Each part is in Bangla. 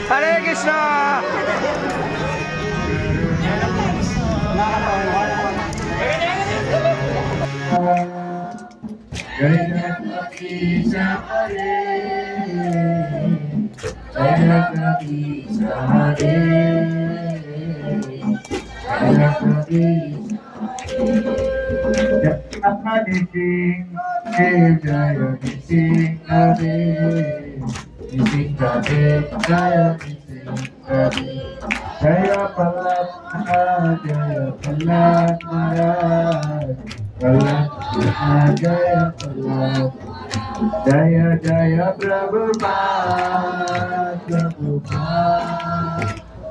Hare Krishna. Jaya Prahlad Maharaj, Jaya Prahlad Maharaj, Prahlad Jaya Prahlad, Jaya Jaya Prabhupada, Prabhupada,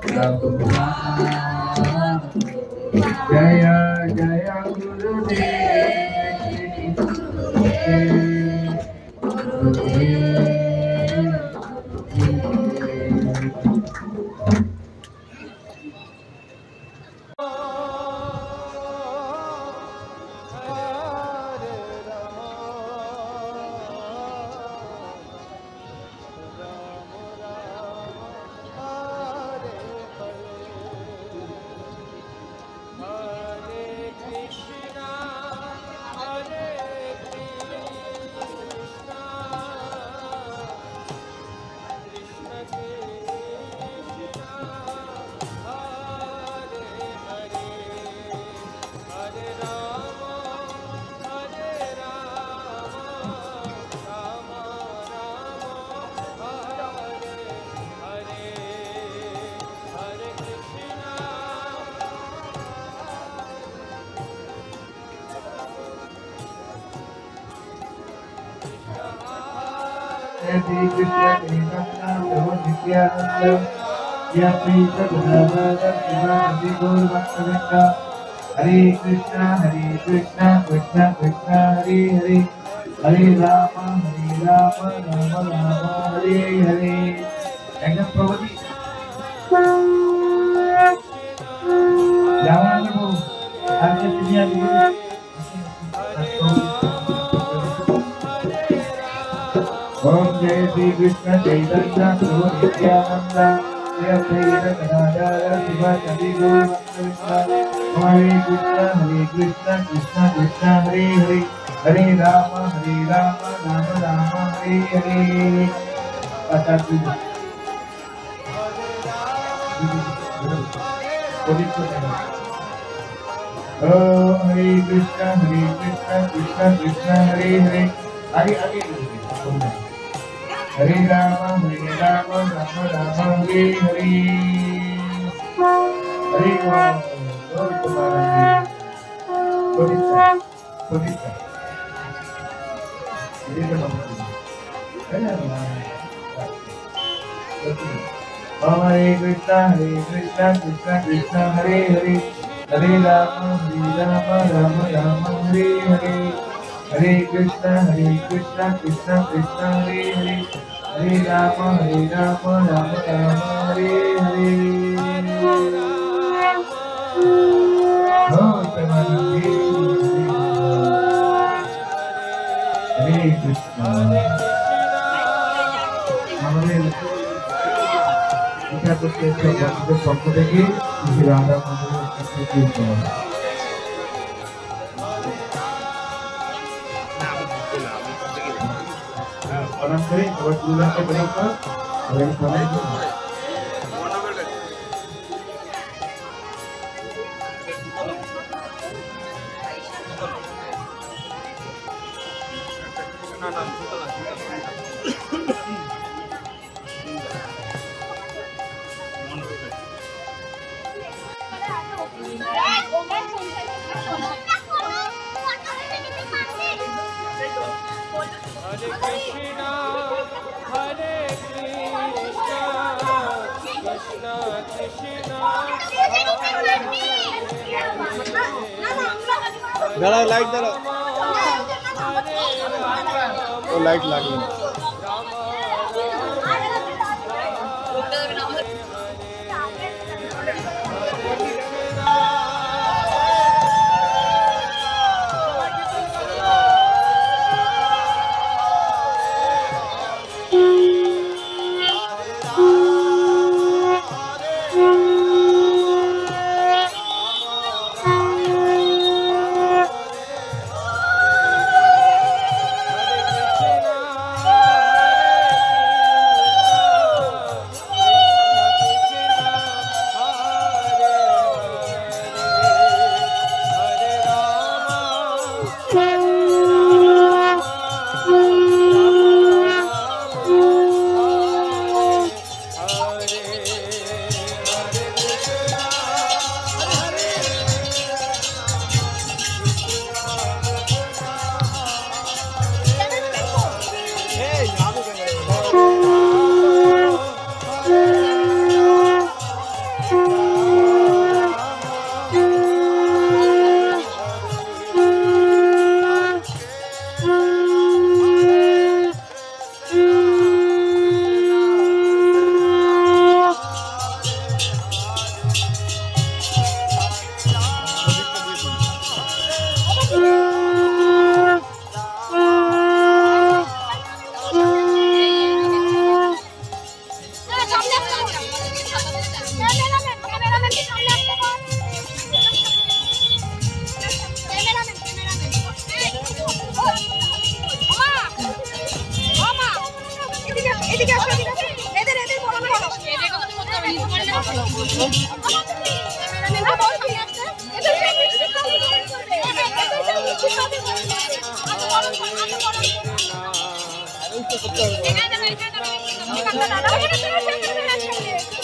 Prabhupada, Jaya Jaya Gurudev, Gurudev. Hare Krishna, Krishna Nityananda, Ya Krishna Bhagavata Shivanandi Gaur Bhaktavinda. Hare Krishna, Krishna Krishna, Hare Hare, Hare Rama, Rama Rama, Hare Hare. Ekdam Prabhuji. Jangan lupa, ada sedia dulu. Om Jai Shri Krishna Chaitanya Prabhu Nityananda, Jai Shri Radha Gadadhara Shiva Sadi Gaur Bhaktavinda. Hare Krishna, Krishna Krishna, Hare Hare, Hare Rama, Rama Rama, Hare Hare. Oh, Hare Krishna, Krishna Krishna, Hare Hare. आगे Hare Rama, Rama Rama, Hare Hare. Hare Rama, Lord Kumaran. Kodita. Ini kan apa? Hare Krishna, Krishna Krishna, Hare Hare, Hare Rama, Rama Rama, Hare Hare, Hare Krishna, Krishna Krishna, Hare Hare, Hare Rama, Rama Rama, Hare Hare. Oh, Hare Krishna. Kita berkata untuk pemberi istirahat menurut keputusan. Orang sering buat bulan berapa? Orang sana itu. दादा लाइट दादा वो लाइट लगी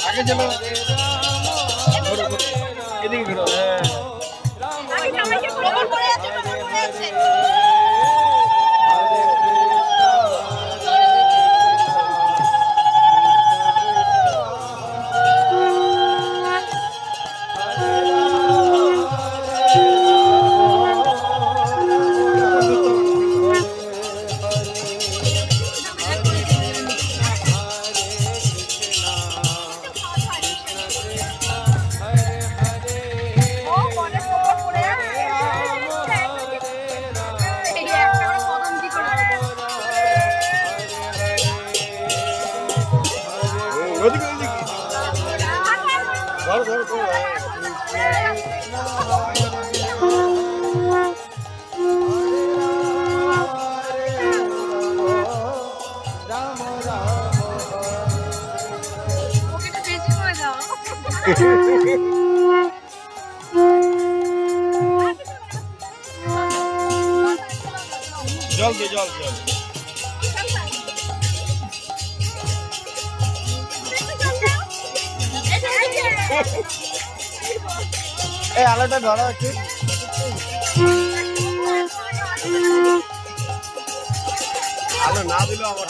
आगे चलो এদিকে ঘোরো আগে সবাইকে প্রণাম করে আছে জল দে জল জল এই আলোটা ধরো একটু আলো না দিলেও আমার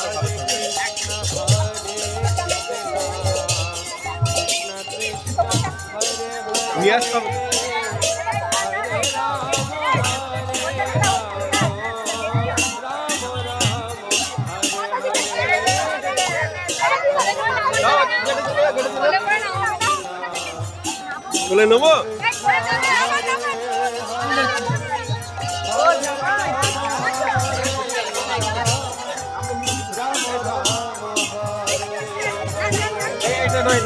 নিয়ে আসতাম তুলে নেবো এটা নয়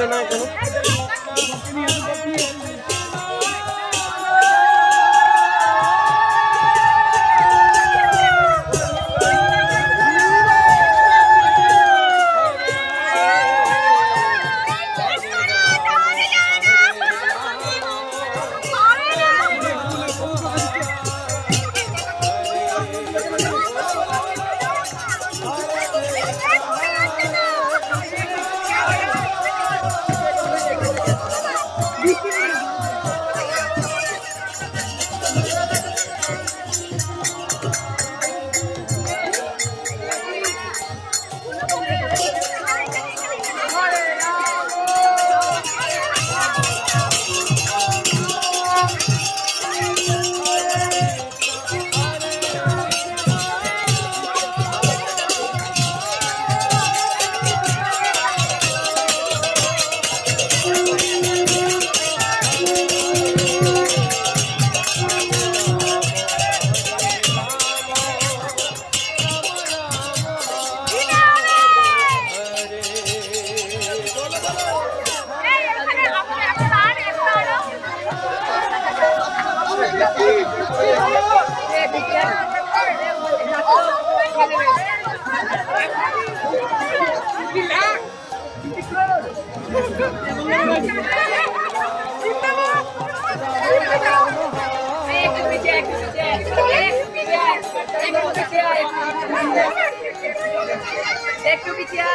একটু পিছিয়ে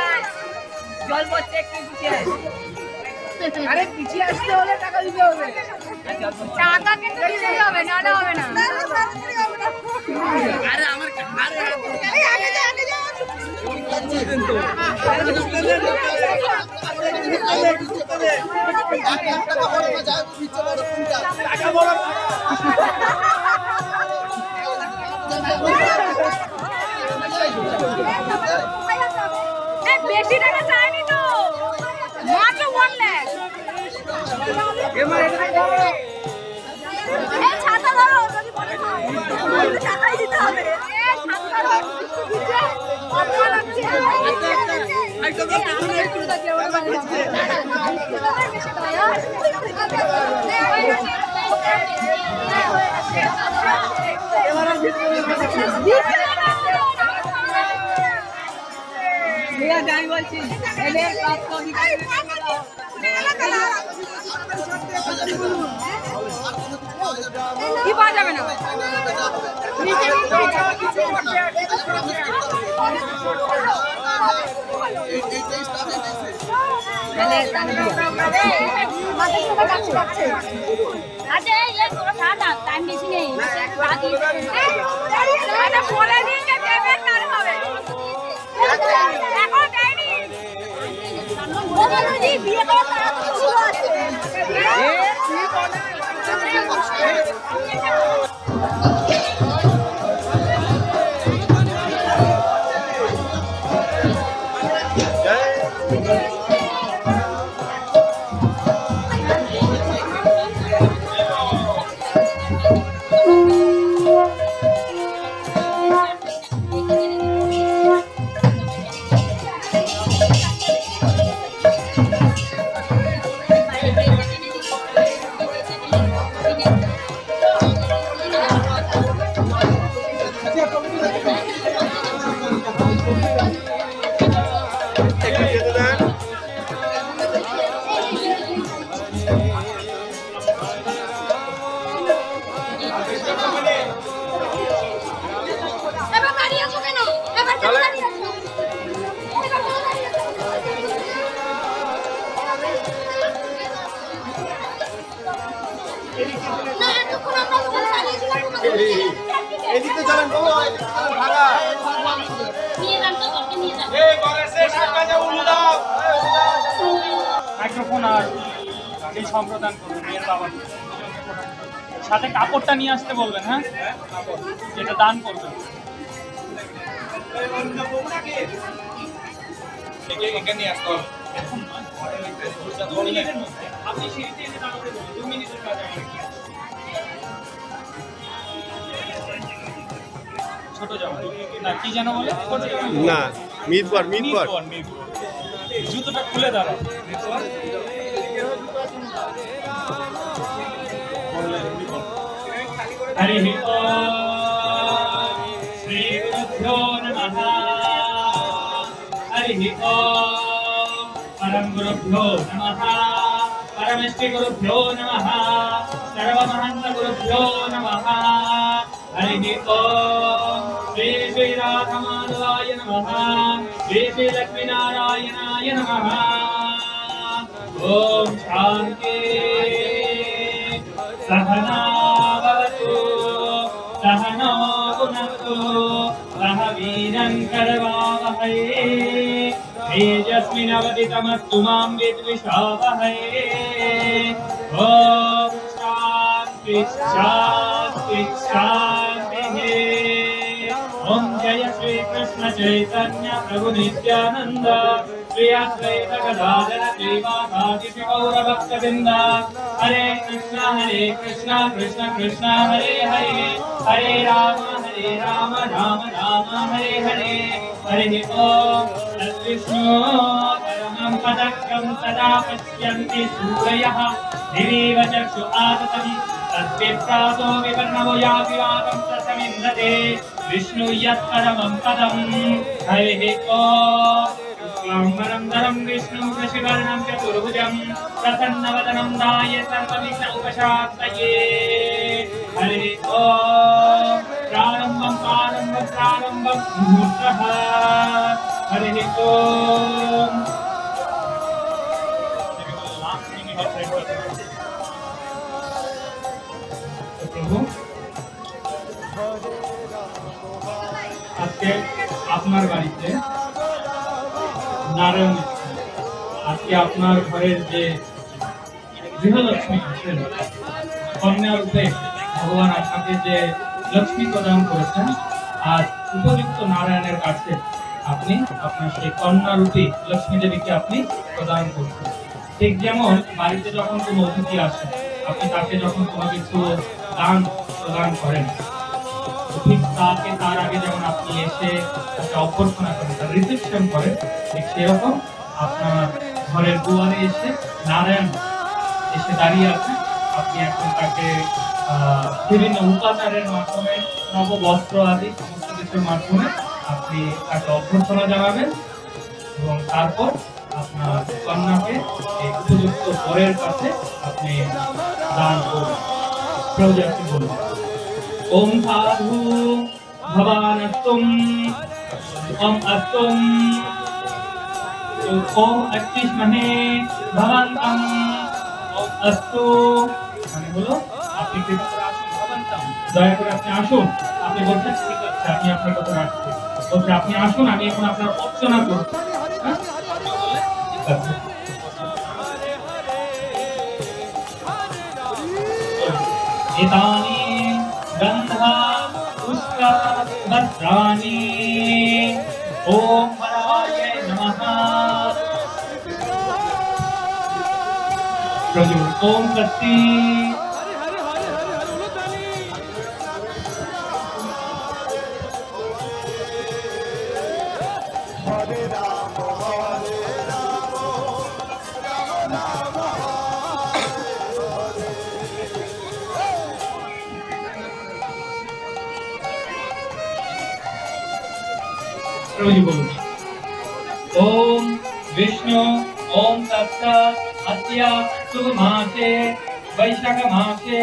জল পড়ছে একটু পিছিয়ে আরে পিছিয়ে আসতে হলে টাকা দিতে হবে টাকা কিন্তু দিতে হবে না না হবে না আরে আমার আরে আগে যা বেশি টাকা চাইনি তো মাত্র 1 লাখ এই ছাতা ধরো যদি বলে টাকাই দিতে হবে এই ছাতা ধরো অপমান হচ্ছে যাই বলছি কি পাওয়া যাবে না টাইম বেশি নেই বলে দিন এখন দেয়নি বিয়ে করার তারা তো শুরু আছে এদিকে চলেন বাবু, ভাগা এই গণেশের সামনে উল্লু দাও। মাইক্রোফোন আর এই সম্প্রদান করবেন মেয়ের বাবা, সাথে কাপড়টা নিয়ে আসতে বলবেন। হ্যাঁ, যেটা দান করবেন। এখানে আসতো আপনি সিঁড়িতে এসে দাঁড়াতে বলুন, 2 মিনিটের কাজ আমার। ছোট জামা না, কি যেন বলে? ছোট জামা না, মিদবার জুতোটা খুলে দাঁড়াও। হরি ওম শ্রী গুরুভ্যো নমঃ। হরি ওম পরম গুরুভ্যো নমঃ। परमेष्टि गुरुभ्यो नमः। सर्वमहंत गुरुभ्यो नमः। हरि ओम श्री श्री राधमाधवाय नमः। श्री श्री लक्ष्मी नारायणाय नमः। ओम शांति। सहना भवतु सहनो भुनक्तु सह वीरं करवावहै तेजस्विनावदितमस्तु मां विद्विषावहै। ओम शांति शांति शांतिः। ओम जय श्री कृष्ण चैतन्य प्रभु नित्यानंद श्री अद्वैत गदाधर श्रीवासादि गौर भक्तवृंद। हरे कृष्णा कृष्ण कृष्ण हरे हरे हरे राम राम राम हरे हरे। हरि ओम तद्विष्णु परमं पदक्रम सदा पश्यन्ति सूरयः दिवीव चक्षु आततं तद्विप्रासो विवर्णवो याति वातं तत्समिन्धते विष्णु यत्परमं पदं। हरिः ओम शुक्लाम्बरधरं विष्णुं शशिवर्णं चतुर्भुजं प्रसन्नवदनं ध्यायेत् सर्वविघ्नोपशान्तये। हरिः ओम प्रारम्भं मुहूर्तः। हरिः ओम। प्रभु আজকে আপনার বাড়িতে নারায়ণ, আজকে আপনার ঘরের যে গৃহলক্ষ্মী আছেন, কন্যা রূপে ভগবান আপনাকে যে লক্ষ্মী প্রদান করেছেন, আজ উপযুক্ত নারায়ণের কাছে আপনি আপনার সেই কন্যা রূপী লক্ষ্মী দেবীকে আপনি প্রদান করছেন। ঠিক যেমন বাড়িতে যখন কোনো অতিথি আসে, আপনি তাকে যখন কোনো কিছু দান প্রদান করেন, ঠিক তার আগে যেমন আপনি এসে তাকে অভ্যর্থনা করেন, তার রিসেপশন করেন, ঠিক সেরকম আপনার ঘরের দুয়ারে এসে নারায়ণ এসে দাঁড়িয়ে আছেন। আপনি এখন তাকে বিভিন্ন উপাচারের মাধ্যমে, নববস্ত্র আদি সমস্ত কিছুর মাধ্যমে আপনি তাকে অভ্যর্থনা জানাবেন এবং তারপর আপনার কন্যাকে এই উপযুক্ত বরের কাছে আপনি দান করবেন। প্রজাতি বলুন ওম সাধু ভবানস্তুম ওম অস্তুম ওম অক্তিষ্মহে ভবন্তম ওম অস্তু। মানে হলো আপনি কৃপা করে আসুন, ভবন্তম দয়া করে আপনি আসুন। আপনি বলছেন ঠিক আছে, আমি আপনার কথা রাখছি। বলছে আপনি আসুন, আমি এখন আপনার অর্চনা করব। एतानि गन्धा पुष्प वस्त्राणि ओम वराय नमः। प्रभु ओम शक्ति। ओम विष्णु ओम तत्सत् अद्य शुभ मासे वैशाख मासे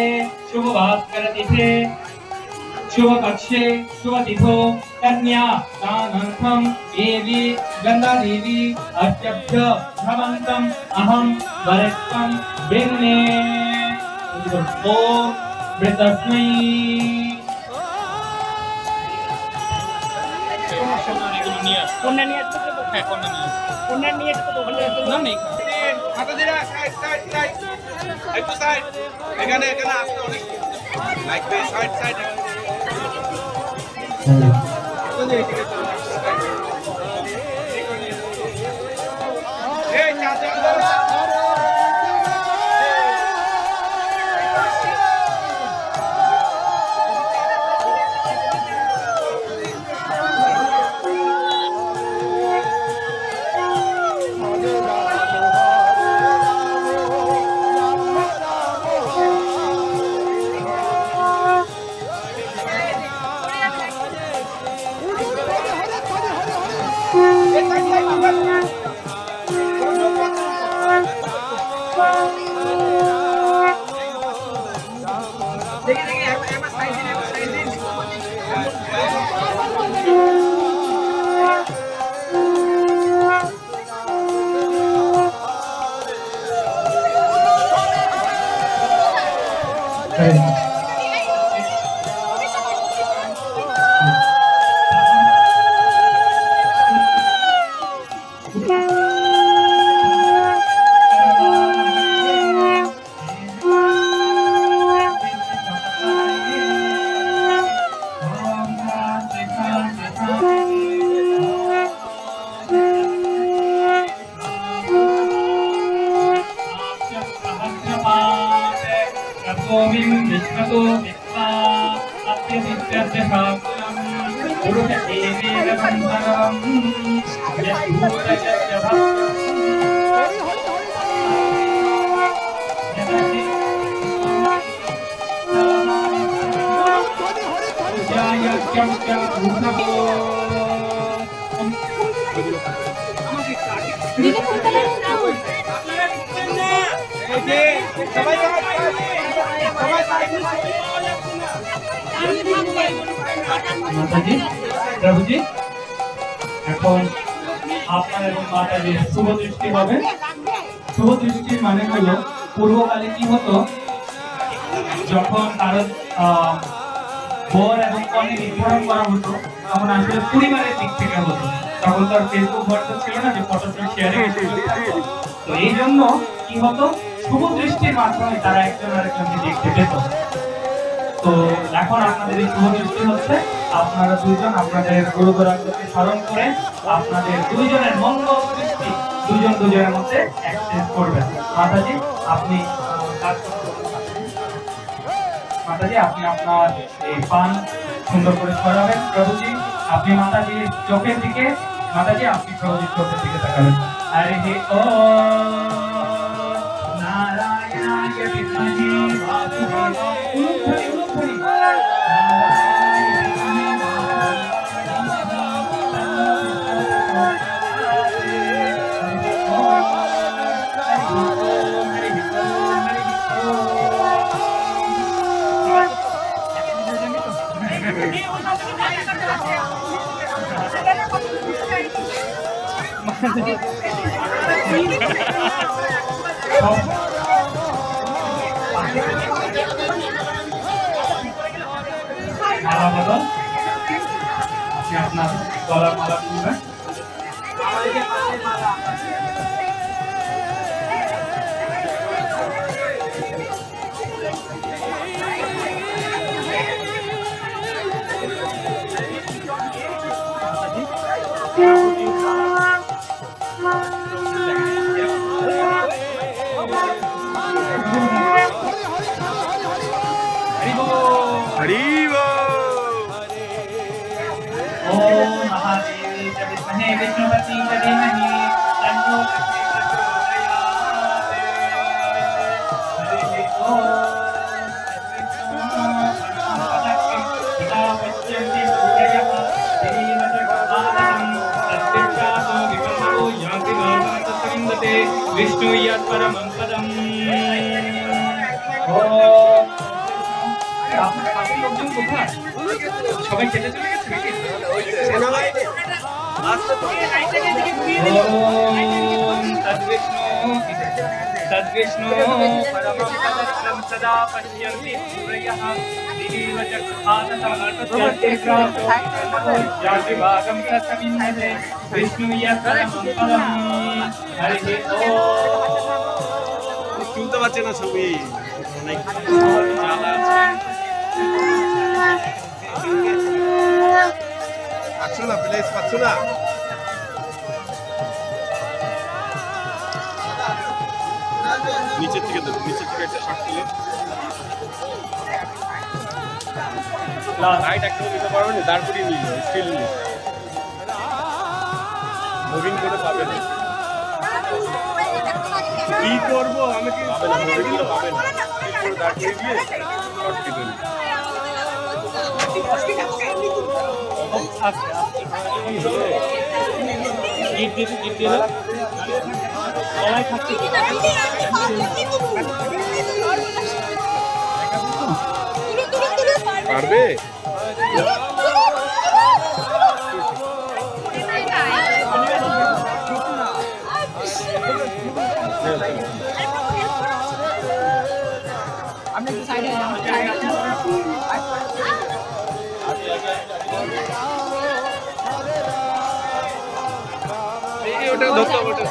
शुभ भास्कर तिथे शुभ कक्षे शुभ तिथो कन्या दानार्थं देवी गंगा देवी अर्चभ्य भवन्तम् अहं वरस्तं बिन्ने। ओम বৃতস্मै এগুলো নিয়ে আস কন্যা নিয়ে আসতে তো হ্যাঁ কন্যা নিয়ে আস কন্যা নিয়ে আসতে তো ওখানে না নেই মাতাজিরা সাইড সাইড সাইড একটু সাইড এখানে এখানে আসতে অনেক লাগবে সাইড সাইড এই চাচা দেখি দেখি একবার সাইড দিন একবার সাইড দিন সবাই মাতাজি প্রভুজি এখন আপনার এবং মাতাজির শুভ দৃষ্টি হবে। শুভ দৃষ্টির মানে হলো পূর্বকালে কি হতো, যখন কারো বর এবং কনে নির্ধারণ করা হতো তখন আসলে পরিবারের দিক থেকে হতো। তখন তো আর ফেসবুক হোয়াটসঅ্যাপ ছিল না যে ফটো শেয়ারিং, তো এই জন্য কি হতো, শুভ দৃষ্টির মাধ্যমে তারা একজন আরেকজনকে দেখতে পেত। তো এখন আপনাদের এই শুভ দৃষ্টি হচ্ছে, আপনারা দুইজন আপনাদের গুরুদরাঙ্গকে স্মরণ করে আপনাদের দুইজনের মঙ্গল দৃষ্টি দুজন দুজনের মধ্যে এক্সচেঞ্জ করবেন। মাতাজি আপনি মাতাজি আপনি আপনার এই পান সুন্দর করে ছড়াবেন। প্রভুজি আপনি মাতাজির চোখের দিকে, মাতাজি আপনি প্রভুজির চোখের দিকে তাকাবেন। আরে হে ও নারায়ণায় বিদ্মহে বাসুদেবায় মালা বদল, আপনি আপনার গলার মালা খুলবেন। ओम महादेव जब विद्महे विष्णुपति धीमहि तन्नो लक्ष्मी प्रचोदयात्। हरि ओम पश्यन्ति सूर्यः धीमहि तस्मिच्छातो विकल्पो याति नामतस्मिन्दते विष्णु यत्परमं पदम्। ओम আপনার পাশের লোকজন কোথায়? সবাই খেতে চলে গেছে নাকি? ओम तद्विष्णु परमं पदं सदा पश्यन्ति सूर्यः दिवीव चक्षुषादसमर्पयन्ति तत्विभागं विष्णु यत्परमं पदं हरिः ओम শুনতে পাচ্ছে না ছবি অনেক পাচ্ছ না প্লেস পাচ্ছ না নিচের থেকে দেখো নিচের থেকে একটা শট তুলে রাইট একটা দিতে পারো না দাঁড় করিয়ে নিল স্টিল নিল মুভিং করে পাবে না কি করবো আমি কি পাবে না মুভিং তো পাবে না পুরো দাঁড় করিয়ে দিয়ে শট দিতে পারবে আপনি একটু সাইডে যান ওটা ধরতে হবে ওটা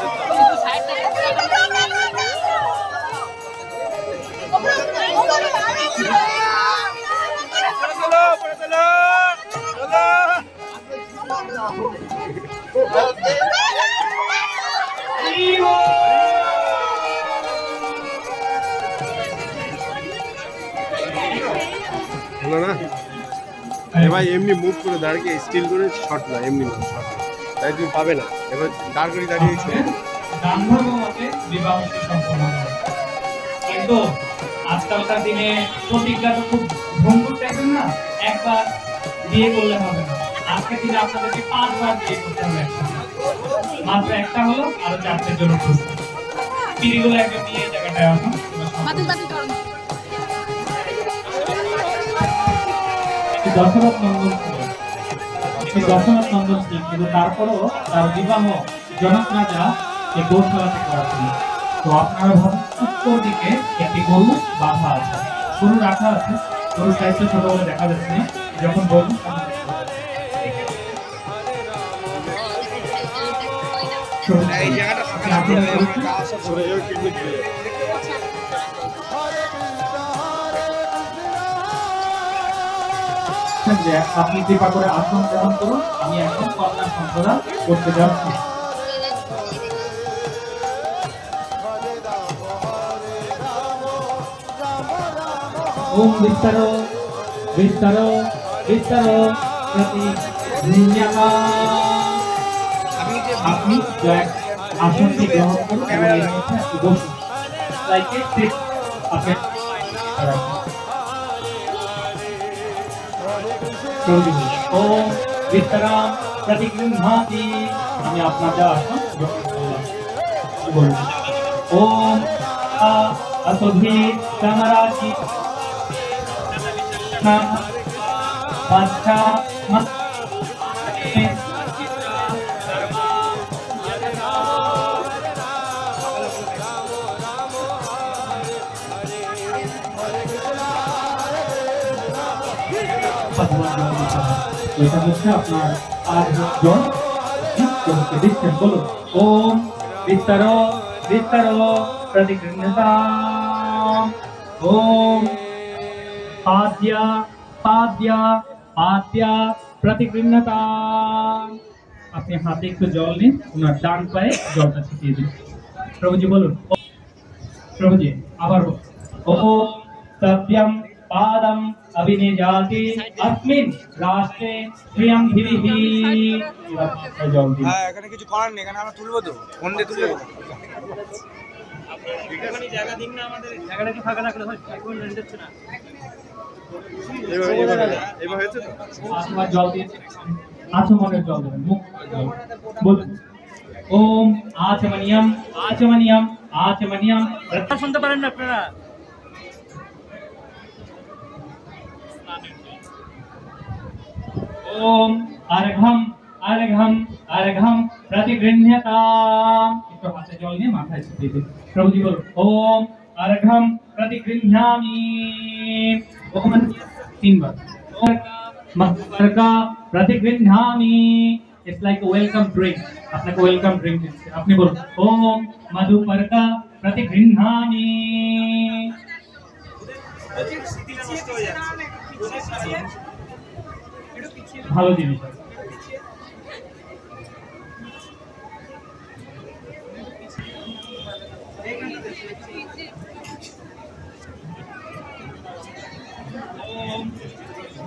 হলো না এবার এমনি মুভ করে দাঁড়িয়ে স্টিল করে শট না এমনি না শট তাই তুমি পাবে না এবার দাঁড় করে দাঁড়িয়েছে গান্ধর্বমতে বিবাহ সম্পন্ন হয় কিন্তু আজকালকার দিনে প্রতিজ্ঞা তো খুব ভঙ্গুর টাইপের না একবার বিয়ে করলে হবে না আজকের দিনে আপনাদেরকে 5 বার বিয়ে করতে হবে মাত্র একটা হলো আরো 4টের জন্য প্রস্তুত পিরিগুলো একটা বিয়ে জায়গাটায় আসুন দশরথ নন্দন ছিল কিন্তু তারপরও তার বিবাহ জনক রাজা এই গৌশালাতে করেছিল তো আপনারা ভাবেন উত্তর দিকে একটি গরু বাঁধা আছে গরু রাখা আছে গরুর সাইজটা ছোট বলে দেখা যাচ্ছে না যখন গরু এই জায়গাটা ফাঁকা সরে যাবে কিডনি দিয়ে আপনি কৃপা করে আসন গ্রহণ করুন আমি এখন কন্যা সম্প্রদান করতে যাচ্ছি ओम विस्तरो विस्तरो विस्तरो प्रति निन्याका আপনি আসনটি গ্রহণ করুন এবং এর মধ্যে একটু বসুন লাইকে ঠিক আপনি ओम विस्तराम प्रतिगृह्णाति আমি আপনার যা আসন গ্রহণ করলাম বলুন ओम असुधि समराचि अच्छा मत এটা হচ্ছে আপনার আর জন দিচ্ছেন বলুন ওম বিস্তরো বিস্তরো प्रतिगृह्णताम् ओम पाद्या पाद्या पाद्या प्रतिगृह्णताम् अपने हाथे একটু জল নিন ওনার ডান পায়ে জলটা ছিটিয়ে দিন প্রভুজি বলুন প্রভুজি আবার ওম সত্যম পাদম अभिनिजाति अस्मिन् राष्ट्रे प्रियं धिविहि জল দিন হ্যাঁ এখানে কিছু করার নেই এখানে আমরা তুলবো তো ফোন দিয়ে তুলে দেবো একটুখানি জায়গা দিন না আমাদের জায়গাটা কি ফাঁকা রাখলে হয় এখন রেন্ট দিচ্ছে না এবার হয়েছে তো আপনার জল দিয়েছে আচমনের জল দেবেন মুখ বলুন ওম আচমনিয়ম আচমনিয়ম আচমনিয়ম শুনতে পারেন না আপনারা ओम अर्घम अर्घम अर्घम प्रतिगृह्यताम। একটু হাতে জল নিয়ে মাথায় ছিটিয়ে দিন। প্রভুজি বলুন ওম अर्घम प्रतिगृह्णामि। ओम 3 बार। मधुपर्का प्रतिगृह्णामि। It's like a welcome drink. আপনাকে ওয়েলকাম ড্রিঙ্ক দিচ্ছে। আপনি বলুন ওম मधुपर्का प्रतिगृह्णामि। ভালো জিনিস।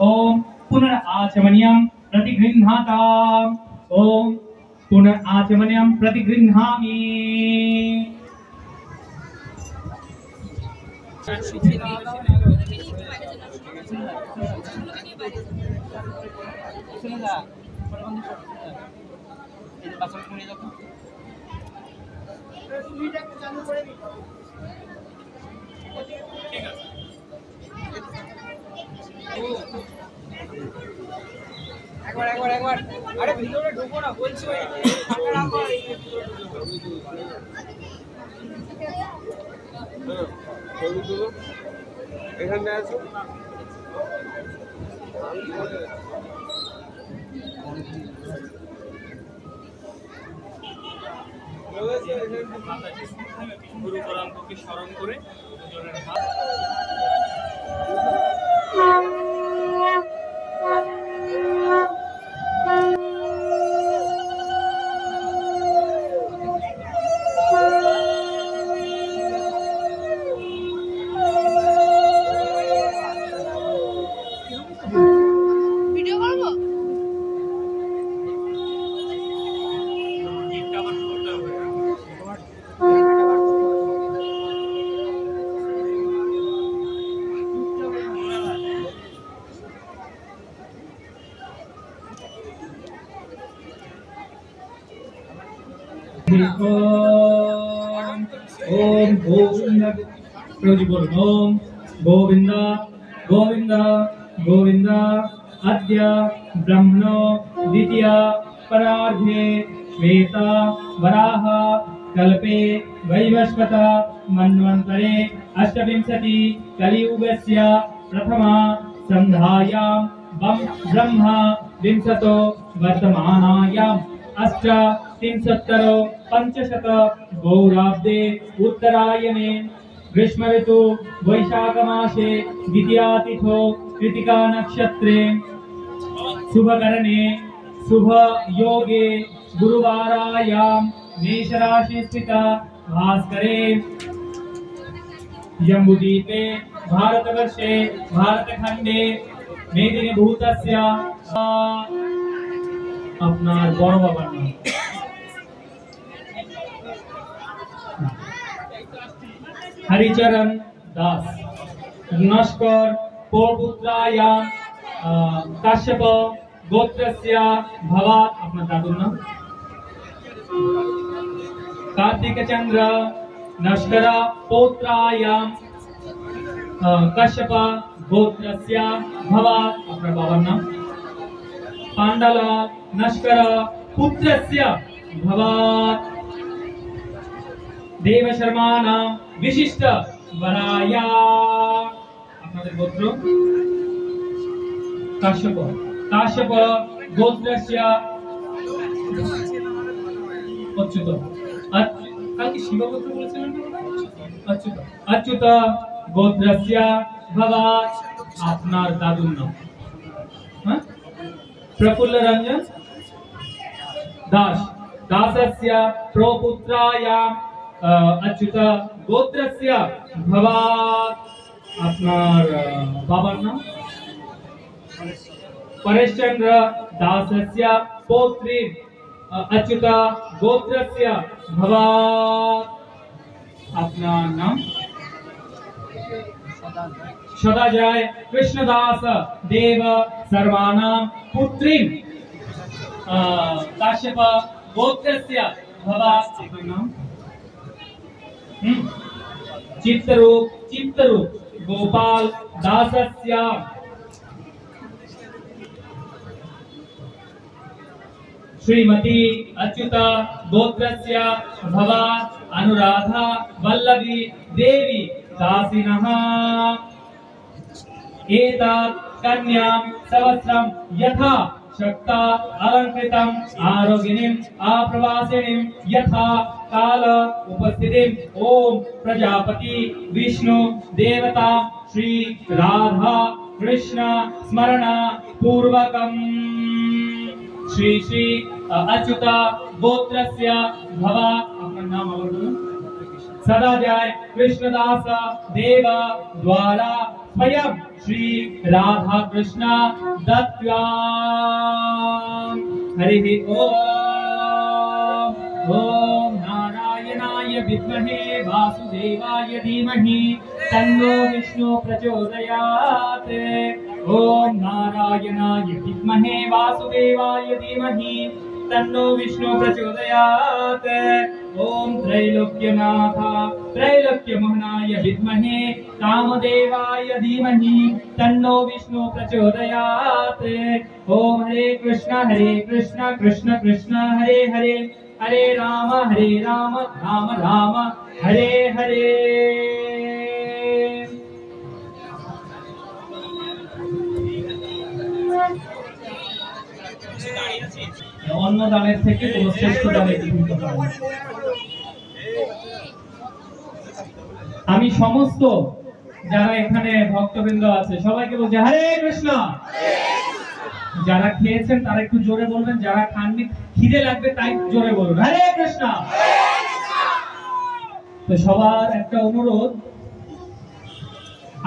ओम पुनराचमनीयं प्रतिगृह्णाताम्। ओम पुनराचमनीयं प्रतिगृह्णामि। একবার আরে ভিতরে ঢোকো না বলছি ওই ফাঁকা রাখো এখানে আছো গুরু পরম্পরাকে স্মরণ করে দুজনের হাত ভিডিও করব। ओम गोविंद। प्रभु बोलो ओम गोविंद गोविंद गोविंद। अद्य ब्रह्मणो द्वितीय परार्धे श्वेता वराह कल्पे वैवस्वत मन्वन्तरे अष्टविंशति कलियुगस्य प्रथमा संध्यायां ब्रह्म विंशतो वर्तमानायाम् अष्टत्रिंशत्तरो 500 गौराब्दे उत्तरायणे ग्रीष्म ऋतु वैशाख मासे द्वितीयातिथो कृतिका नक्षत्रे शुभकरणे शुभ योगे गुरुवारायां मेष राशि स्थिता भास्करे जम्बूद्वीपे भारतवर्षे भारतखंडे मेदिनीभूतस्य আপনার বড় বাবার নাম हरिचरण दास। नस्कर पौपुत्रायां काश्यप गोत्रस्य भवात्। अपना दादुर नाम कार्तिक चंद्र नस्कर पौत्रायां काश्यप गोत्रस्य भवात्। अपना बाবার नाम पांडल नस्कर पुत्रस्य भवात्। देव शर्मा नाम विशिष्ट वराया। আপনাদের গোত্র কাশ্যপ। কাশ্যপ গোত্রस्य अच्युत। কালকে শিব গোত্র বলেছিলেন अच्युत। अच्युत गोत्रस्य भवात्। আপনার দাদুর নাম হ্যাঁ प्रफुल्ल रंजन दास। दासस्य प्रपुत्रायां अच्युत गोत्रस्य भवात्। আপনার বাবার নাম परेशचंद्र दासस्य पौत्री अच्युत गोत्रस्य भवात्। আপনার নাম सदाजय कृष्णदास देव सर्वानां पुत्री काश्यप गोत्रस्य भवात्। आपका नाम चित्तरूप गोपाल दासस्य श्रीमती अच्युत गोत्रस्य भवा अनुराधा वल्लभी देवी दासिनः एतत् कन्यां सहस्रं यथा शक्ता अलंकृतम् आरोगिणीम् आप्रवासिणीम् यथा काल उपस्थितिम् ओम प्रजापति विष्णु देवता श्री राधा कृष्ण स्मरण पूर्वकम् श्री श्री अच्युत गोत्रस्य भवा अपना नाम सदाचार्य कृष्णदास देव द्वारा स्वयं श्री राधा कृष्ण दत्त्वाम् हरिः ओम नारायणाय विद्महे वासुदेवाय धीमहि तन्नो विष्णु प्रचोदयात्। ओम नारायणाय विद्महे वासुदेवाय धीमहि तन्नो विष्णु प्रचोदयात्। ओम त्रैलोक्यनाथ त्रैलोक्यमोहनाय विद्महे कामदेवाय धीमहि तन्नो विष्णु प्रचोदयात्। ओम हरे कृष्ण कृष्ण कृष्ण हरे हरे हरे राम राम राम हरे हरे। অন্য দানের থেকে কোন শ্রেষ্ঠ দানের পৃথিবীতে পাওয়া যায় না। আমি সমস্ত যারা এখানে ভক্তবৃন্দ আছে সবাইকে বলছি হরে কৃষ্ণ। যারা খেয়েছেন তারা একটু জোরে বলবেন, যারা খাননি খিদে লাগবে তাই জোরে বলুন হরে কৃষ্ণ। তো সবার একটা অনুরোধ,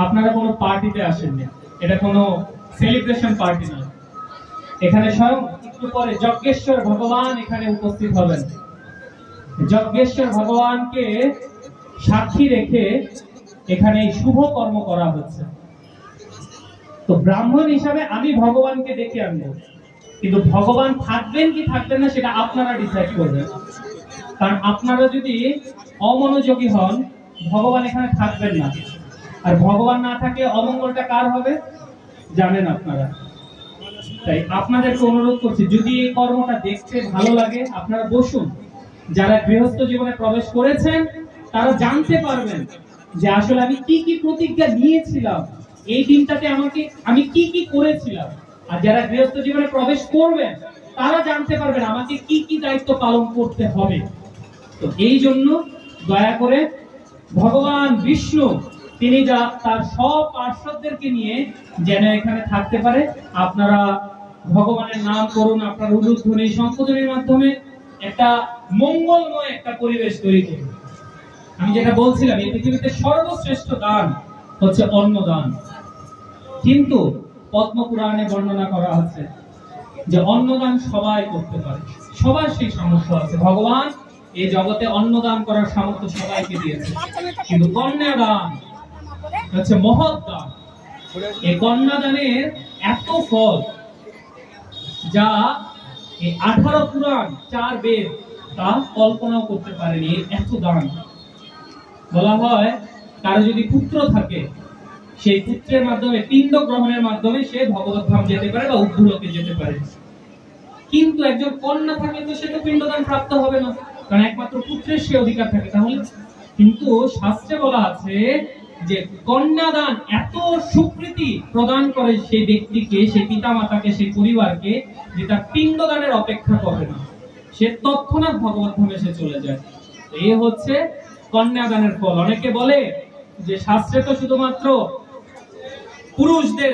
আপনারা কোনো পার্টিতে আসেননি, এটা কোনো সেলিব্রেশন পার্টি না। এখানে স্বয়ং একটু পরে যজ্ঞেশ্বর ভগবান এখানে উপস্থিত হবেন। যজ্ঞেশ্বর ভগবানকে সাক্ষী রেখে এখানে এই শুভ কর্ম করা হচ্ছে। তো ব্রাহ্মণ হিসাবে আমি ভগবানকে ডেকে আনবো, কিন্তু ভগবান থাকবেন কি থাকবেন না সেটা আপনারা ডিসাইড করবেন। কারণ আপনারা যদি অমনোযোগী হন ভগবান এখানে থাকবেন না, আর ভগবান না থাকলে অমঙ্গলটা কার হবে জানেন আপনারা। তাই আপনাদেরকে অনুরোধ করছি, যদি এই কর্মটা দেখতে ভালো লাগে আপনারা বসুন। যারা গৃহস্থ জীবনে প্রবেশ করেছেন তারা জানতে পারবেন যে আসলে আমি কি কি প্রতিজ্ঞা নিয়েছিলাম, এই দিনটাতে আমি কি কি করেছিলাম। আর যারা গৃহস্থ জীবনে প্রবেশ করবেন তারা জানতে পারবেন আমাকে কি কি দায়িত্ব পালন করতে হবে। তো এই জন্য দয়া করে ভগবান বিষ্ণু তিনি যা তার সব পার্শ্বদেরকে নিয়ে যেন এখানে থাকতে পারে। আপনারা ভগবানের নাম করুন, আপনার উলুধ্বনি শঙ্খধ্বনির মাধ্যমে একটা মঙ্গলময় একটা পরিবেশ তৈরি করুন। আমি যেটা বলছিলাম, এই পৃথিবীতে সর্বশ্রেষ্ঠ দান হচ্ছে অন্নদান, কিন্তু পদ্মপুরাণে বর্ণনা করা আছে যে অন্নদান সবাই করতে পারে, সবার সেই সামর্থ্য আছে। ভগবান এই জগতে অন্নদান করার সামর্থ্য সবাইকে দিয়েছে, কিন্তু কন্যাদান হচ্ছে মহৎ দান। এই কন্যাদানের এত ফল যা এই 18 পুরাণ 4 বেদ তা কল্পনাও করতে পারেনি। এত দান বলা হয় কারো যদি পুত্র থাকে সেই পুত্রের মাধ্যমে পিণ্ড গ্রহণের মাধ্যমে সে ভগবত ধাম যেতে পারে বা উদ্ধলোকে যেতে পারে, কিন্তু একজন কন্যা থাকলে তো সে তো পিণ্ডদান প্রাপ্ত হবে না, কারণ একমাত্র পুত্রের সে অধিকার থাকে। তাহলে কিন্তু শাস্ত্রে বলা আছে যে কন্যাদান এত সুকৃতি প্রদান করে সেই ব্যক্তিকে, সেই পিতামাতাকে, সেই পরিবারকে, যে তার পিণ্ডদানের অপেক্ষা করে না, সে তৎক্ষণাৎ ভগবত ধামে সে চলে যায়। এই হচ্ছে কন্যাদানের ফল। অনেকে বলে যে শাস্ত্রে তো শুধুমাত্র পুরুষদের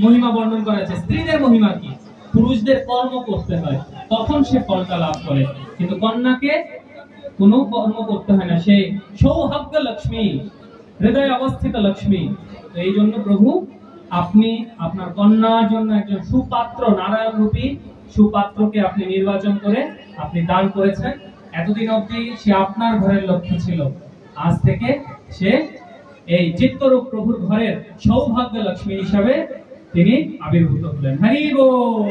মহিমা বর্ণন করা আছে, স্ত্রীদের মহিমা কি? পুরুষদের কর্ম করতে হয় তখন সে ফলটা লাভ করে, কিন্তু কন্যাকে কোনো কর্ম করতে হয় না, সে সৌভাগ্য লক্ষ্মী, হৃদয়ে অবস্থিত লক্ষ্মী। তো এই জন্য প্রভু আপনি আপনার কন্যার জন্য একজন সুপাত্র, নারায়ণ রূপী সুপাত্রকে আপনি নির্বাচন করে আপনি দান করেছেন। এতদিন অবধি সে আপনার ঘরের লক্ষ্মী ছিল, আজ থেকে সে এই চিত্তরূপ প্রভুর ঘরের সৌভাগ্য লক্ষ্মী হিসাবে তিনি আবির্ভূত হলেন। হরি বল।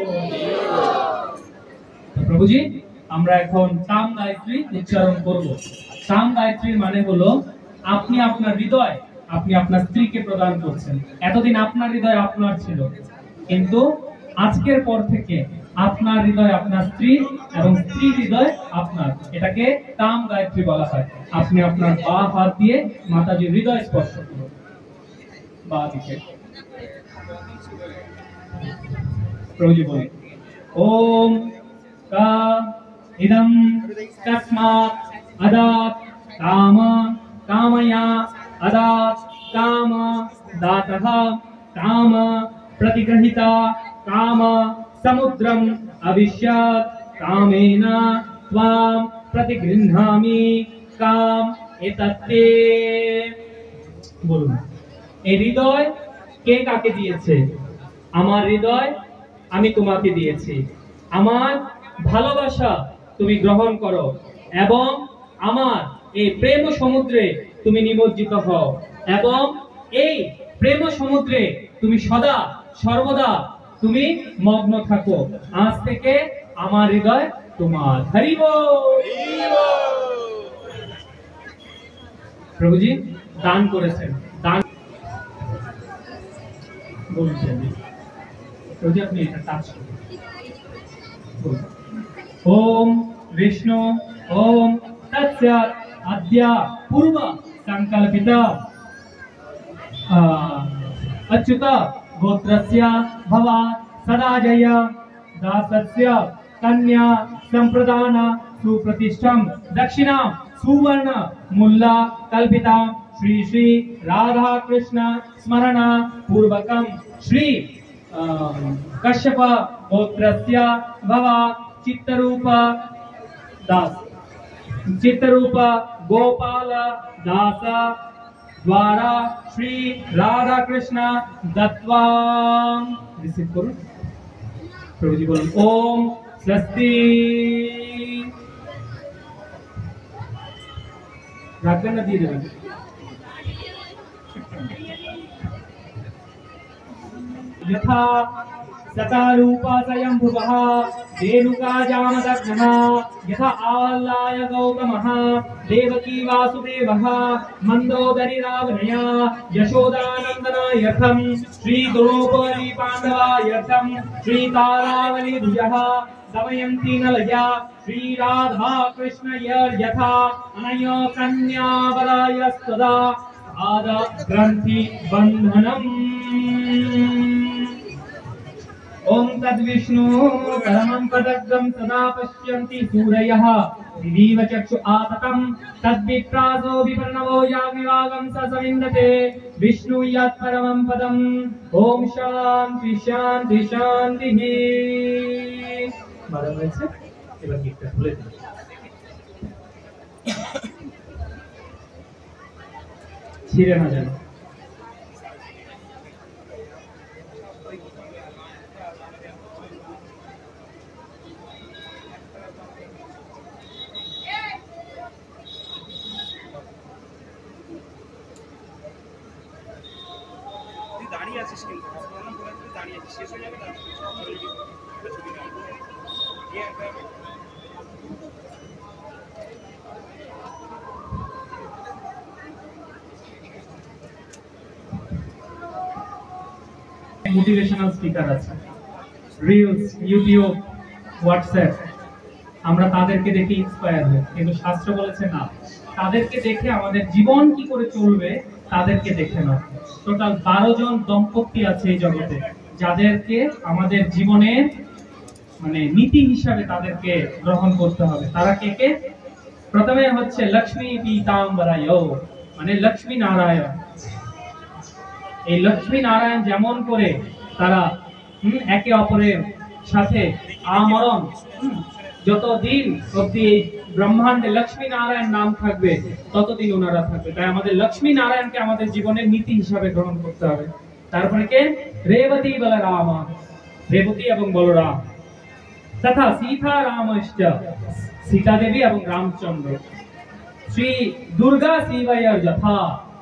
প্রভুজি আমরা এখন তাম গায়ত্রী উচ্চারণ করব। তাম গায়ত্রীর মানে হলো আপনি আপনার হৃদয় আপনি আপনার স্ত্রীকে প্রদান করছেন। এতদিন আপনার হৃদয় আপনার ছিল, কিন্তু আজকের পর থেকে আপনার হৃদয় আপনার স্ত্রী এবং স্ত্রী হৃদয় আপনার, এটাকে কাম গায়ত্রী বলা হয়। আপনি আপনার বাঁ হাত দিয়ে মাতাজির হৃদয় স্পর্শ করুন, বাঁ দিকে। প্রভুজি বলেন, ওম কা ইদম তস্মাৎ আদাত কাম কাময়া আদাত কাম দাতঃ কাম प्रतिगृहीता काम समुद्रम अविश्यात कामेन त्वां प्रतिगृह्णामि काम एतत्ते। বলুন, এই হৃদয় কে কাকে দিয়েছে? আমার হৃদয় আমি তোমাকে দিয়েছি। আমার ভালোবাসা তুমি গ্রহণ করো এবং আমার এই প্রেম সমুদ্রে তুমি নিমজ্জিত হও এবং এই প্রেম সমুদ্রে তুমি সদা সর্বদা তুমি মগ্ন থাকো। আজ থেকে আমার হৃদয় তোমার। হরি বল। প্রভুজি দান করেছেন, দান বলছেন প্রভুজি আপনি এটা টাচ করুন। ওম বিষ্ণু ওম তস্য আদ্য পূর্ব সংকল্পিত अच्युत गोत्रस्य भवा सदा जय दासस्य कन्या संप्रदान सुप्रतिष्ठम दक्षिणा सुवर्ण मुल्ला कल्पिता श्री श्री राधा कृष्ण स्मरण पूर्वकम श्री कश्यप गोत्रस्य भवा चित्तरूप दास चित्तरूप गोपाल दास द्वारा श्री राधा कृष्ण दत्वा रिसीव करो। प्रभुजी बोलो ओम स्वस्ति। राखना दिए देवें। यथा सकारूपा स्वयंभुवः धेनुका जामदग्नः यथा आल्लाय गौतमः देवकी वासुदेवः मन्दोदरी रावणया यशोदानन्दनायर्थं श्रीद्रौपदी पाण्डवायर्थं श्रीतारावली ध्वजः दमयन्ती नलया श्रीराधा कृष्णयर्यथा अनयो कन्यावरायस्तदा आदा ग्रन्थि बन्धनम्। ओम तद्विष्णु परमं पदग्गं सदा पश्यन्ति सूरयः दिवीव चक्षु आततं तद्विप्रासो विपर्णवो याग्निवागं स सविन्दते विष्णु यत् परमं पदम्। ओम शान्ति शान्ति शान्तिः। বারো হয়েছে, এবার গিফটটা খুলে দিন। ছিঁড়ে না যেন। দাঁড়িয়ে আছিস কিন্তু দাঁড়িয়ে আছিস, শেষ হয়ে যাবে না। মোটিভেশনাল স্পিকার আছে, রিলস, ইউটিউব, হোয়াটসঅ্যাপ, আমরা তাদেরকে দেখে ইন্সপায়ার হই, কিন্তু শাস্ত্র বলেছে না, তাদেরকে দেখে আমাদের জীবন কি করে চলবে তাদেরকে দেখে না। টোটাল 12 জন দম্পতি আছে এই জগতে যাদেরকে আমাদের জীবনের মানে নীতি হিসাবে তাদেরকে গ্রহণ করতে হবে। তারা কে কে? প্রথমে হচ্ছে লক্ষ্মী পীতাম্বরায়, মানে লক্ষ্মী নারায়ণ। এই লক্ষ্মী নারায়ণ যেমন করে তারা একে অপরের সাথে আমরণ, যতদিন অব্দি এই ব্রহ্মাণ্ডে লক্ষ্মী নারায়ণ নাম থাকবে ততদিন ওনারা থাকবে। তাই আমাদের লক্ষ্মী নারায়ণকে আমাদের জীবনের নীতি হিসাবে গ্রহণ করতে হবে। তারপরে কে? রেবতী বলরাম, রেবতী এবং বলরাম, তথা সীতা রামশ্চ, সীতা দেবী এবং রামচন্দ্র। শ্রী দুর্গা শিবয়র যথা,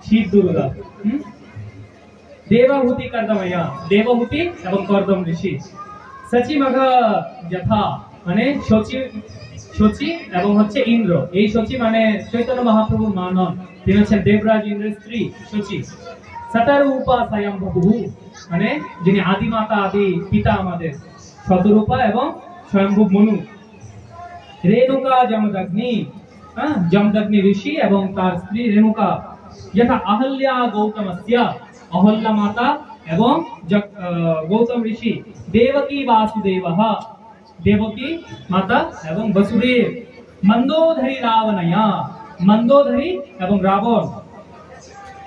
শিব দুর্গা। দেবহূতি কর্দময়া, দেবহূতি এবং কর্দম ঋষি। সচিমগ যথা, মানে শচী, শচী এবং হচ্ছে ইন্দ্র। এই শচী মানে চৈতন্য মহাপ্রভুর মা নন, তিনি হচ্ছেন দেবরাজ ইন্দ্রের স্ত্রী শচী। সতরূপা স্বয়ংভূ, মানে যিনি আদি মাতা আদি পিতা আমাদের শতরূপা এবং স্বয়ম্ভু মনু, রেণুকা যমদগ্নি, যমদগ্নি ঋষি এবং তার স্ত্রী রেণুকা, যথা আহল্যা গৌতমস্য, অহল্যা মাতা এবং গৌতম ঋষি, দেবকী বাসুদেবঃ, দেবকী মাতা এবং বসুদেব, মন্দোদরী রাবণয়া, মন্দোদরী এবং রাবণ,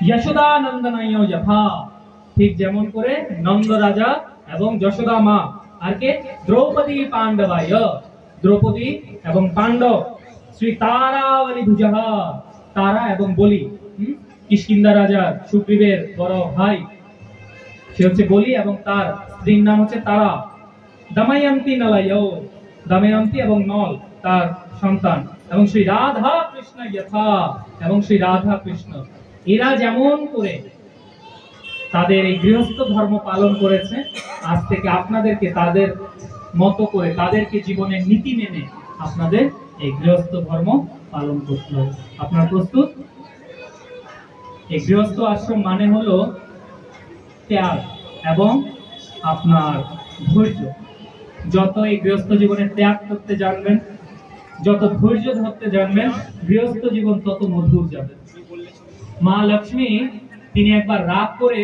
যশোদা নন্দনয় যথা, ঠিক যেমন করে নন্দ রাজা এবং যশোদা মা, আর কে দ্রৌপদী পাণ্ডবায়, দ্রৌপদী এবং পাণ্ডব, শ্রী তারাবলী ভুজঃ, তারা এবং বলি, কিষ্কিন্ধা রাজা সুগ্রীবের বড় ভাই, সে হচ্ছে বলি এবং তার স্ত্রীর নাম হচ্ছে তারা, দময়ন্তী নলয়, দময়ন্তী এবং নল তার সন্তান, এবং শ্রী রাধা কৃষ্ণ যথা, এবং শ্রী রাধা কৃষ্ণ, এরা যেমন করে তাদের এই গৃহস্থ ধর্ম পালন করেছে, আজ থেকে আপনাদেরকে তাদের মতো করে, তাদেরকে জীবনের নীতি মেনে আপনাদের এই গৃহস্থ ধর্ম পালন করতে হবে। আপনারা প্রস্তুত? এই গৃহস্থ আশ্রম মানে হলো ত্যাগ এবং আপনার ধৈর্য। যত এই গৃহস্থ জীবনে ত্যাগ করতে জানবেন, যত ধৈর্য ধরতে জানবেন, গৃহস্থ জীবন তত মধুর যাবে। মা লক্ষ্মী তিনি একবার রাগ করে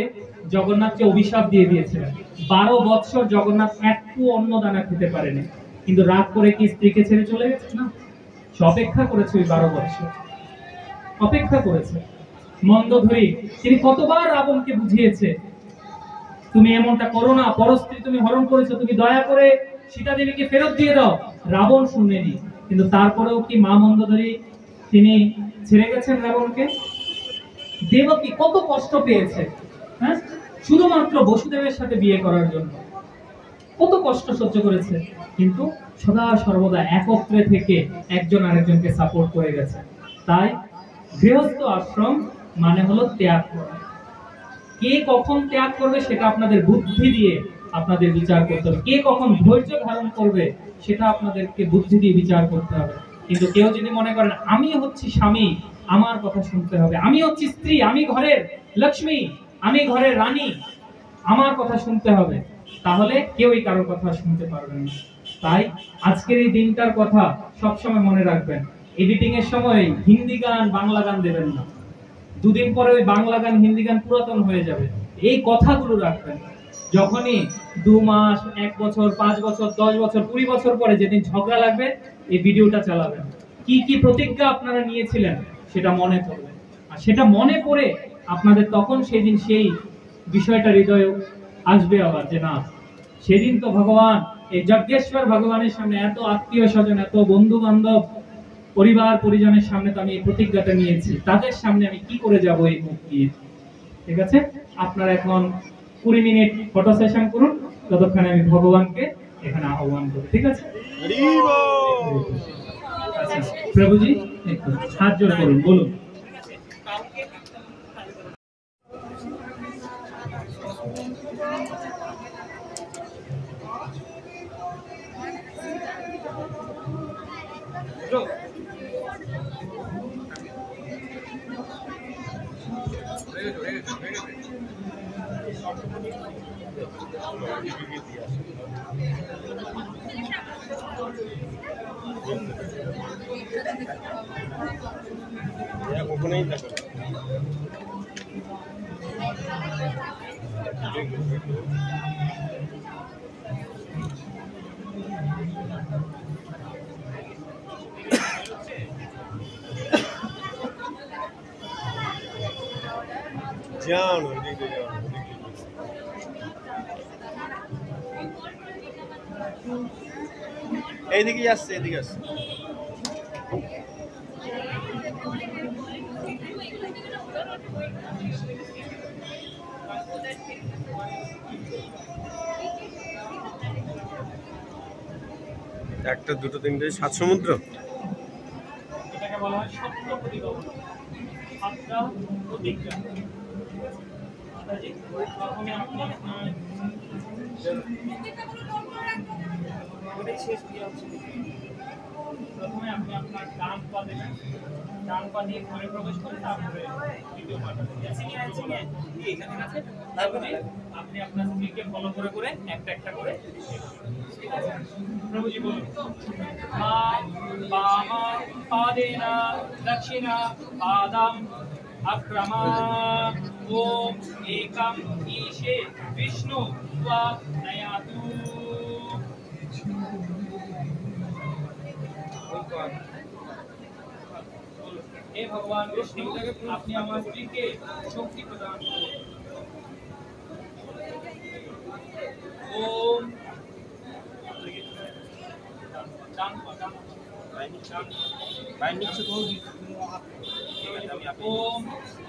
জগন্নাথকে অভিশাপ দিয়ে দিয়েছিলেন। 12 বছর জগন্নাথ একটু অন্ন দানা খেতে পারেনি, কিন্তু রাগ করে কি স্ত্রীকে ছেড়ে চলে গেছে? না, সে অপেক্ষা করেছে, ওই 12 বছর অপেক্ষা করেছে। মন্দোদরী তিনি কতবার রাবণকে বুঝিয়েছে, তুমি এমনটা করো না, পরস্ত্রী তুমি হরণ করেছো, তুমি দয়া করে সীতা দেবীকে ফেরত দিয়ে দাও। রাবণ শুনেনি, কিন্তু তারপরেও কি মা মন্দোদরী তিনি ছেড়ে গেছেন রাবণকে? দেবকী কত কষ্ট পেয়েছে, হ্যাঁ, শুধুমাত্র বসুদেবের সাথে বিয়ে করার জন্য কত কষ্ট সহ্য করেছে, কিন্তু সদা সর্বদা একত্রে থেকে একজন আরেকজনকে সাপোর্ট করে গেছে। তাই গৃহস্থ আশ্রম মানে হলো ত্যাগ করা। কে কখন ত্যাগ করবে সেটা আপনাদের বুদ্ধি দিয়ে আপনাদের বিচার করতে হবে। কে কখন ধৈর্য ধারণ করবে সেটা আপনাদেরকে বুদ্ধি দিয়ে বিচার করতে হবে। কিন্তু কেউ যদি মনে করেন আমি হচ্ছি স্বামী, আমার কথা শুনতে হবে, আমি হচ্ছি স্ত্রী, আমি ঘরের লক্ষ্মী, আমি ঘরের রানী, আমার কথা শুনতে হবে, তাহলে কেউই কারোর কথা শুনতে পারবেন না। তাই আজকের এই দিনটার কথা সবসময় মনে রাখবেন। এডিটিং এর সময় হিন্দি গান বাংলা গান দেবেন না, দুদিন পরে ওই বাংলা গান হিন্দি গান পুরাতন হয়ে যাবে। এই কথাগুলো রাখবেন। যখনই 2 মাস, 1 বছর, 5 বছর, 10 বছর, 20 বছর পরে যেদিন ঝগড়া লাগবে, এই ভিডিওটা চালাবেন। কি কি প্রতিজ্ঞা আপনারা নিয়েছিলেন সেটা মনে করবেন, আর সেটা মনে পড়ে আপনাদের তখন সেদিন সেই বিষয়টা হৃদয়ে আসবে আবার, যে না, সেদিন তো ভগবান, এই যজ্ঞেশ্বর ভগবানের সামনে এত আত্মীয় স্বজন, এত বন্ধু বান্ধব, পরিবার পরিজনের সামনে তো আমি এই প্রতিজ্ঞাটা নিয়েছি, তাদের সামনে আমি কি করে যাব এই মুখ নিয়ে। ঠিক আছে, আপনারা এখন 20 মিনিট ফটো সেশন করুন, ততক্ষণে আমি ভগবানকে এখানে আহ্বান করি। ঠিক আছে, আচ্ছা প্রভুজি একটু হাত জোড় করুন, বলুন। এইদিকে আসছে, এদিকে আসছে। একটা, দুটো, তিনটে, 7 সমুদ্র। এটাকে বলা হয় সপ্ত প্রতিজ্ঞা, 7টা প্রতিজ্ঞা। প্রথমে আপনি শেষ কি আছে প্রথমে আপনি আপনার ডান পা দেবেন, ডান পা দিয়ে ঘরে প্রবেশ করে তারপরে দ্বিতীয় পাটা এখানে আছে। তারপরে আপনি আপনার স্ত্রীকে ফলো করে করে একটা করে, ঠিক আছে? প্রভুজি বলুন, মা বামা পাদেনা দক্ষিণা পাদম अक्रमा ओम एकम ईशे विष्णु त्वा नयातु। हे भगवान विष्णु, अपनी आवाज के शक्ति प्रदान करो। ओम ओम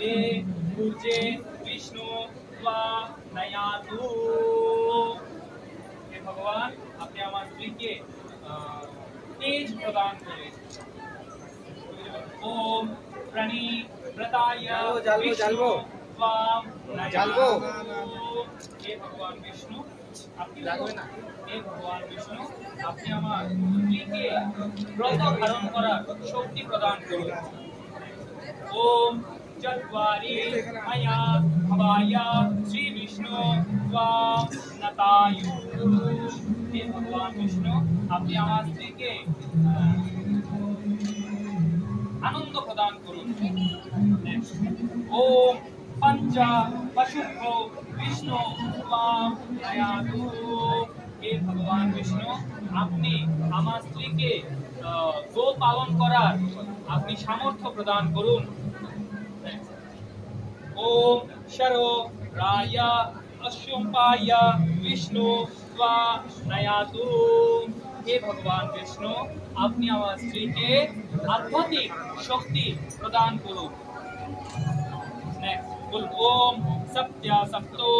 ए पूजे विष्णु त्वा नयातु। हे भगवान, अपने आवाज के तेज प्रदान करो। ओम प्रणि व्रताय विष्णु त्वा नयातु। हे भगवान विष्णु, আপনি হে ভগবান বিষ্ণু, আপনি আমার স্ত্রীকে ব্রত ধারণ করার শক্তি প্রদান করুন। ওম চত্বারি মায়া ভবায়া শ্রী বিষ্ণু ত্বাম নতায়ু। হে ভগবান বিষ্ণু, আপনি আমার স্ত্রীকে আনন্দ প্রদান করুন। ওম पंचा पशुभ्यो विष्णु त्वाम नयातु। हे भगवान विष्णु, আপনি আমার স্ত্রীকে গো পালন করার আপনি সামর্থ্য প্রদান করুন। ওম শরো রায়া অশ্বম্পায়া বিষ্ণু त्वा नयातु। हे भगवान विष्णु, আপনি আমার স্ত্রীকে আধ্যাত্মিক শক্তি প্রদান করুন। ओम सप्त्या सप्तो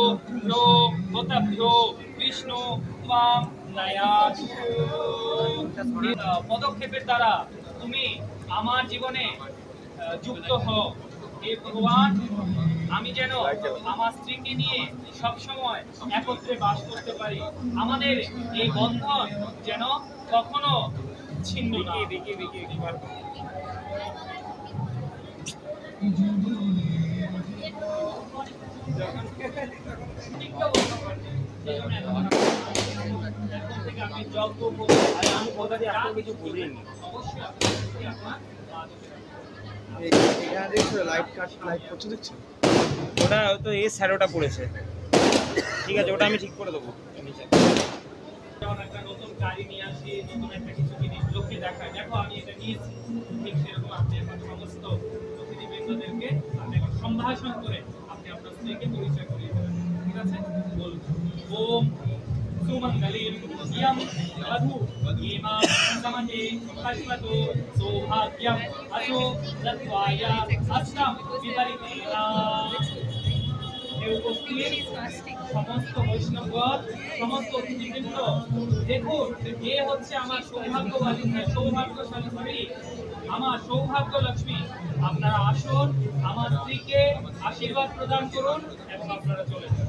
रो होतभ्यो विष्णु त्वाम नयातु। পদক্ষেপের দ্বারা তুমি আমার জীবনে যুক্ত হও। হে ভগবান, আমি যেন আমার স্ত্রীকে নিয়ে সব সময় একত্রে বাস করতে পারি। আমাদের এই বন্ধন যেন কখনো ছিন্ন না হয়। ওটা তো এই স্যারোটা পড়েছে, ঠিক আছে, ওটা আমি ঠিক করে দেবো। একটা নতুন গাড়ি নিয়ে আসি, নতুন একটা কিছু জিনিস লোককে দেখায়, দেখো আমি এটা নিয়েছি, ঠিক সেরকম আপনি এখন সমস্ত অতিথিবৃন্দদেরকে আপনি এখন সম্ভাষণ করে আপনি আপনার স্ত্রীকে পরিচয় করিয়ে দেবেন, ঠিক আছে? বলুন, ওম সুমঙ্গলীম ইয়ম বধূ ইমা সমজে পশ্বতো সৌভাগ্যম আসো দত্বায়া অষ্টম বিপরীতেনা। সমস্ত বৈষ্ণবগণ, সমস্ত অতিথিবৃন্দ, দেখুন এ হচ্ছে আমার সৌভাগ্যবাদী, সৌভাগ্যশালী স্ত্রী, আমার সৌভাগ্য লক্ষ্মী। আপনারা আসুন, আমার স্ত্রীকে আশীর্বাদ প্রদান করুন এবং আপনারা চলে যান।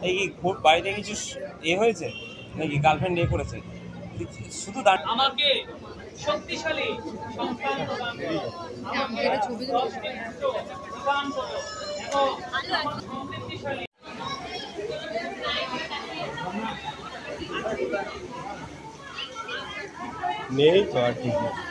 এই বাড়িতে কিছু এ হয়েছে নাকি, গার্লফ্রেন্ড এ করেছে শুধু আমাকে শক্তিশালী সন্তান প্রদান করো, আমাকে দশটি পুত্র প্রদান করো এবং সমৃদ্ধিশালী নেই তো আর ঠিক আছে।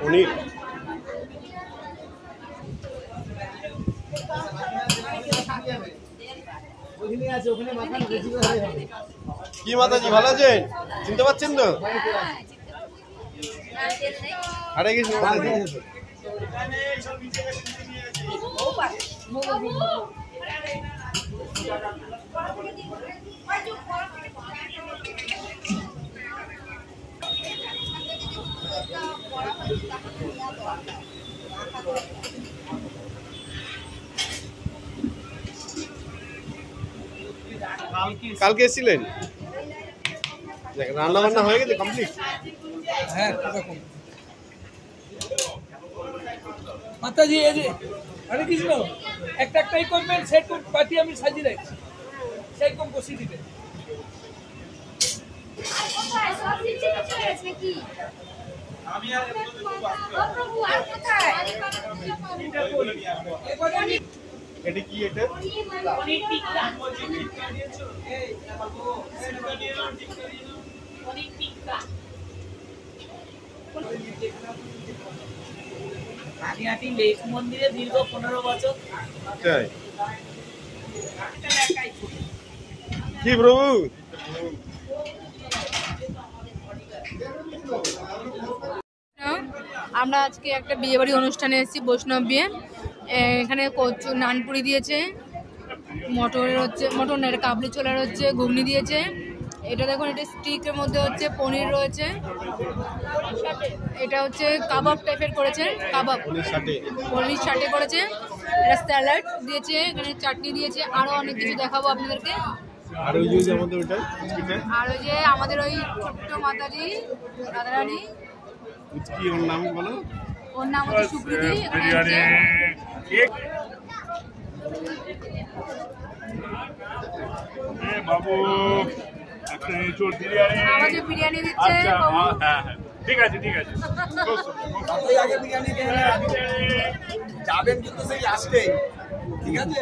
পনির কি মাতাজি ভালো আছেন? চিনতে পারছেন তো? আরে কিছু মাতাজি কালকে এসেছিলেন? রান্না বান্না হয়ে গেছে কমপ্লিট? হ্যাঁ মাতাজি এই যে হরে কৃষ্ণ একটা একটাই করবেন, সেরকম পার্টি আমি সাজিয়ে রাখছি, সেরকম বসিয়ে দিবেন। এটা কি? এটা পানিহাটি লেক মন্দিরে দীর্ঘ 15 বছর। তাই কি প্রভু? আমরা আজকে একটা বিয়ে বাড়ি অনুষ্ঠানে এসেছি, বৈষ্ণব বিয়ে। এখানে কচুর নানপুরি দিয়েছে, মটরের হচ্ছে মটর কাবলি ছোলার হচ্ছে ঘুগনি দিয়েছে। এটা দেখুন, এটা স্টিকের মধ্যে হচ্ছে পনির রয়েছে। এটা হচ্ছে কাবাব টাইপের করেছে, কাবাব পনির সাটে করেছে। এটা স্যালাড দিয়েছে, এখানে চাটনি দিয়েছে, আরো অনেক কিছু দেখাবো আপনাদেরকে। আর ওই যে আমাদের ওইটা আর ওই যে আমাদের ওই ছোট্ট মাতাজি রাধারানী, কি ওর নাম বলো? ওর নাম হচ্ছে সুপ্রীতি। এখানে আছে বাবু একটা এঁচোড় বিরিয়ানি। আমাদের বিরিয়ানি দিচ্ছে আচ্ছা বাবু। হ্যাঁ হ্যাঁ ঠিক আছে ঠিক আছে। যাবেন কিন্তু সেই লাস্টেই, ঠিক আছে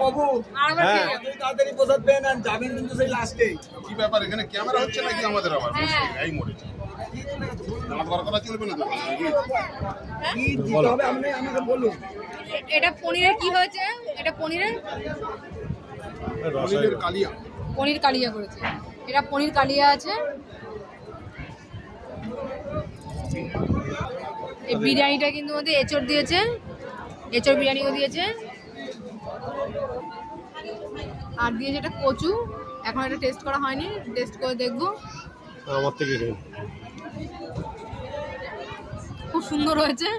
বাবু? আরেকবার হ্যাঁ। খেয়ে যাবো। তাড়াতাড়ি প্রসাদ পেয়ে নেন, যাবেন কিন্তু সেই লাস্টেই। কি ব্যাপার এখানে ক্যামেরা হচ্ছে নাকি আমাদের আবার? হ্যাঁ। এই মরেছে আমার ঘর কথা চলবে না তো? কি দিতে হবে আপনি আমাকে বলুন। এটা পনিরের কি হয়েছে? এটা পনিরের পনিরের কালিয়া। পনির কালিয়া করেছে। এটা পনির কালিয়া আছে। এই বিরিয়ানিটা কিন্তু মধ্যে এঁচড় দিয়েছে, এঁচড় বিরিয়ানিও দিয়েছে, আর দিয়েছে এটা কচু। এখন এটা টেস্ট করা হয়নি, টেস্ট করে দেখবো। আমার থেকে খেয়ে খুব সুন্দর হয়েছে।